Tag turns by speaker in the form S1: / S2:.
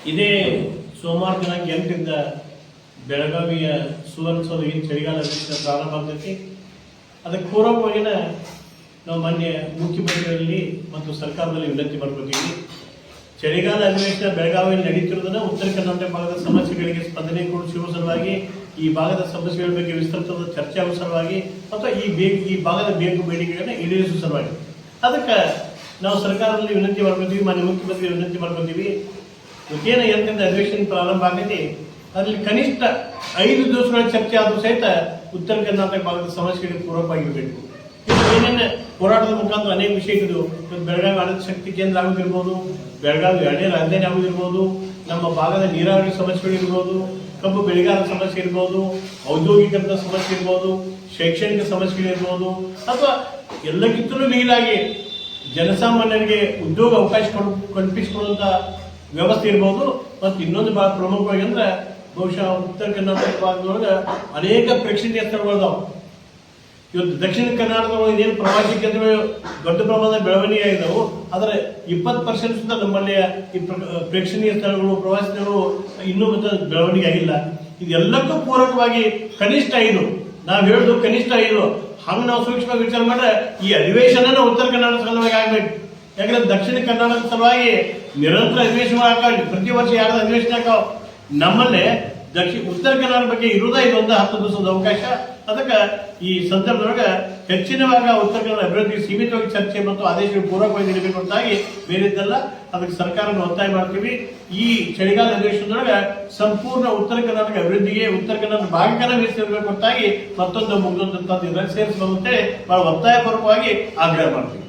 S1: ಇದೇ ಸೋಮವಾರ ದಿನಾಂಕ 8ರಿಂದ ಬೆಳಗಾವಿಯ ಸುವರ್ಣಸೌಧ ಚಳಿಗಾಲ ಅಧಿವೇಶನ ಪ್ರಾರಂಭ ಆಗ್ತೈತಿ. ಅದಕ್ಕೆ ಪೂರ್ವಕವಾಗಿನ ನಾವು ಮಾನ್ಯ ಮುಖ್ಯಮಂತ್ರಿಗಳಲ್ಲಿ ಮತ್ತು ಸರ್ಕಾರದಲ್ಲಿ ವಿನಂತಿ ಮಾಡ್ಕೊತೀವಿ. ಚಳಿಗಾಲ ಅಧಿವೇಶನ ಬೆಳಗಾವಿಯಲ್ಲಿ ನಡೀತಿರುವುದನ್ನು ಉತ್ತರ ಕರ್ನಾಟಕ ಭಾಗದ ಸಮಸ್ಯೆಗಳಿಗೆ ಸ್ಪಂದನೆ ಕೊಡಿಸುವ ಸಲುವಾಗಿ, ಈ ಭಾಗದ ಸಮಸ್ಯೆಗಳ ಬಗ್ಗೆ ವಿಸ್ತೃತವಾದ ಚರ್ಚೆ ಆಗುವ ಸಲುವಾಗಿ ಮತ್ತು ಈ ಭಾಗದ ಬೇಡಿಕೆಗಳನ್ನು ಈಡೇರಿಸುವ ಸಲುವಾಗಿ ಅದಕ್ಕೆ ನಾವು ಸರ್ಕಾರದಲ್ಲಿ ವಿನಂತಿ ಮಾಡ್ಕೊತೀವಿ, ಮಾನ್ಯ ಮುಖ್ಯಮಂತ್ರಿ ವಿನಂತಿ ಮಾಡ್ಕೊತೀವಿ. ಏನು 8ರಿಂದ ಅಧಿವೇಶನ ಪ್ರಾರಂಭ ಆಗೈತಿ, ಅದರಲ್ಲಿ ಕನಿಷ್ಠ 5 ದಿವಸಗಳ ಚರ್ಚೆ ಆದರೂ ಸಹಿತ ಉತ್ತರ ಕರ್ನಾಟಕ ಭಾಗದ ಸಮಸ್ಯೆಗಳಿಗೆ ಪೂರಕವಾಗಿರಬೇಕು. ಏನೇನು ಹೋರಾಟದ ಮುಖಾಂತರ ಅನೇಕ ವಿಷಯಗಳು, ಬೆಳಗಾವಿ ಆಡಳಿತ ಶಕ್ತಿ ಕೇಂದ್ರ ಆಗೋದಿರ್ಬೋದು, ಬೆಳಗಾವಿ 2ನೇ ರಾಜಧಾನಿ ಆಗೋದಿರ್ಬೋದು, ನಮ್ಮ ಭಾಗದ ನೀರಾವರಿ ಸಮಸ್ಯೆಗಳಿರ್ಬೋದು, ಕಬ್ಬು ಬೆಳೆಗಾರರ ಸಮಸ್ಯೆ ಇರ್ಬೋದು, ಔದ್ಯೋಗಿಕರಣದ ಸಮಸ್ಯೆ ಇರ್ಬೋದು, ಶೈಕ್ಷಣಿಕ ಸಮಸ್ಯೆಗಳಿರ್ಬೋದು, ಅಥವಾ ಎಲ್ಲಕ್ಕಿಂತಲೂ ಮೀಲಾಗಿ ಜನಸಾಮಾನ್ಯರಿಗೆ ಉದ್ಯೋಗ ಅವಕಾಶ ಕಲ್ಪಿಸಿಕೊಡುವಂಥ ವ್ಯವಸ್ಥೆ ಇರ್ಬೋದು. ಮತ್ತು ಇನ್ನೊಂದು ಬಹಳ ಪ್ರಮುಖವಾಗಿ ಅಂದ್ರೆ ಬಹುಶಃ ಉತ್ತರ ಕರ್ನಾಟಕ ಭಾಗದೊಳಗೆ ಅನೇಕ ಪ್ರೇಕ್ಷಣೀಯ ಸ್ಥಳಗಳಿದಾವೆ. ಇವತ್ತು ದಕ್ಷಿಣ ಕರ್ನಾಟಕದೊಳಗೆ ಏನು ಪ್ರವಾಸಿ ಕೇಂದ್ರಗಳು ದೊಡ್ಡ ಪ್ರಮಾಣದ ಬೆಳವಣಿಗೆ ಆಗಿದ್ದಾವೆ, ಆದರೆ 20% ಸುತ್ತ ನಮ್ಮಲ್ಲಿ ಈ ಪ್ರೇಕ್ಷಣೀಯ ಸ್ಥಳಗಳು, ಪ್ರವಾಸಿ ಸ್ಥಳಗಳು ಇನ್ನೂ ಬೆಳವಣಿಗೆ ಆಗಿಲ್ಲ. ಇದೆಲ್ಲಕ್ಕೂ ಪೂರಕವಾಗಿ ಕನಿಷ್ಠ 5, ನಾವು ಹೇಳುದು ಕನಿಷ್ಠ 5, ಹಂಗೆ ನಾವು ಸೂಕ್ಷ್ಮವಾಗಿ ವಿಚಾರ ಮಾಡಿದ್ರೆ ಈ ಅಧಿವೇಶನ ಉತ್ತರ ಕರ್ನಾಟಕ ಸಲುವಾಗಿ ಆಗ್ಬೇಕು. ಯಾಕಂದ್ರೆ ದಕ್ಷಿಣ ಕರ್ನಾಟಕ ಸಲುವಾಗಿ ನಿರಂತರ ಅಧಿವೇಶನ ಹಾಕಾವ, ಪ್ರತಿ ವರ್ಷ 2 ಅಧಿವೇಶನ ಹಾಕಾವ. ನಮ್ಮಲ್ಲಿ ಉತ್ತರ ಕರ್ನಾಟಕ ಬಗ್ಗೆ ಇರುವುದೇ ಇದೊಂದು 10 ದಿವಸದ ಅವಕಾಶ. ಅದಕ್ಕೆ ಈ ಸಂದರ್ಭದೊಳಗೆ ಹೆಚ್ಚಿನವಾಗ ಉತ್ತರ ಕನ್ನಡ ಅಭಿವೃದ್ಧಿ ಸೀಮಿತವಾಗಿ ಚರ್ಚೆ ಮತ್ತು ಆದೇಶಗಳು ಪೂರಕವಾಗಿ ನೀಡಬೇಕು ಅಂತಾಗಿ ಬೇರೆದ್ದಲ್ಲ. ಅದಕ್ಕೆ ಸರ್ಕಾರವನ್ನು ಒತ್ತಾಯ ಮಾಡ್ತೀವಿ. ಈ ಚಳಿಗಾಲ ಅಧಿವೇಶನದೊಳಗೆ ಸಂಪೂರ್ಣ ಉತ್ತರ ಕರ್ನಾಟಕ ಅಭಿವೃದ್ಧಿಗೆ ಉತ್ತರ ಕನ್ನಡ ಭಾಗಕ್ಕನ್ನ ಮೀಸಲಿರಬೇಕು ಅಂತಾಗಿ ಮತ್ತೊಂದು ಮುಗ್ದೊಂದು ಸೇರಿಸಬಹುದು ಅಂತೇಳಿ ಬಹಳ ಒತ್ತಾಯಪೂರ್ವಕವಾಗಿ ಆಗ್ರಹ ಮಾಡ್ತೀವಿ.